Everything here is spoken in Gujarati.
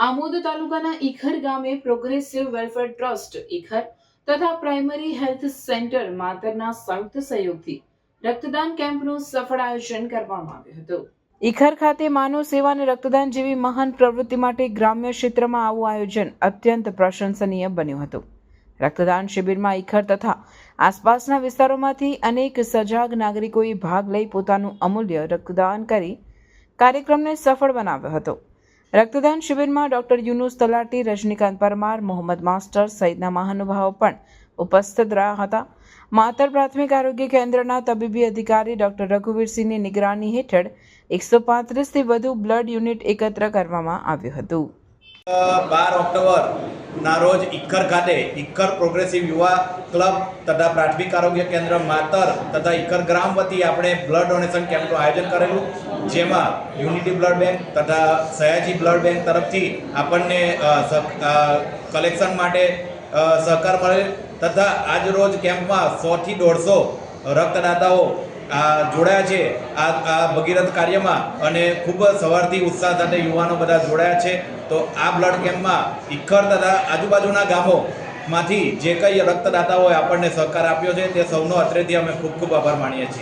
આમોદ તાલુકાના ઈખર ગામે પ્રોગ્રેસિવ વેલફેર ટ્રસ્ટ ઈખર તથા પ્રાઇમરી હેલ્થ સેન્ટર માતરના સંયુક્ત સહયોગથી રક્તદાન કેમ્પનું સફળ આયોજન કરવામાં આવ્યું હતું। ઈખર ખાતે માનવ સેવા અને રક્તદાન જેવી મહાન પ્રવૃત્તિ માટે ગ્રામ્ય ક્ષેત્રમાં આવું આયોજન અત્યંત પ્રશંસનીય બન્યું હતું। રક્તદાન શિબિરમાં ઈખર તથા આસપાસના વિસ્તારોમાંથી અનેક સજાગ નાગરિકોએ ભાગ લઈ પોતાનું અમૂલ્ય રક્તદાન કરી કાર્યક્રમને સફળ બનાવ્યો હતો। રક્તદાન શિબિરમાં ડોક્ટર યુનુસ તલાટી, રજનીકાંત પરમાર, મોહમ્મદ માસ્ટર સહિતના મહાનુભાવો પણ ઉપસ્થિત રહ્યા હતા। માતર પ્રાથમિક આરોગ્ય કેન્દ્રના તબીબી અધિકારી ડોક્ટર રઘુવીરસિંહની નિગરાની હેઠળ 135થી વધુ બ્લડ યુનિટ એકત્ર કરવામાં આવ્યું હતું। 12 ઓક્ટોબરના રોજ ઈખર ખાતે ઈખર પ્રોગ્રેસિવ યુવા ક્લબ તથા પ્રાથમિક આરોગ્ય કેન્દ્ર માતર તથા ઈખર ગ્રામ વતી આપણે બ્લડ ડોનેશન કેમ્પનું આયોજન કરેલું, જેમાં યુનિટી બ્લડ બેંક તથા સયાજી બ્લડ બેંક તરફથી આપણને કલેક્શન માટે સહકાર મળે તથા આજ રોજ કેમ્પમાં 100 થી 150 રક્તદાતાઓ જોડાયા છે આ ભગીરથ કાર્યમાં અને ખૂબ સવારથી ઉત્સાહ સાથે યુવાનો બધા જોડાયા છે। તો આ બ્લડ કેમ્પમાં ઈખર તથા આજુબાજુના ગામોમાંથી જે કંઈ રક્તદાતાઓએ આપણને સહકાર આપ્યો છે તે સૌનો અત્રેથી અમે ખૂબ ખૂબ આભાર માનીએ છીએ।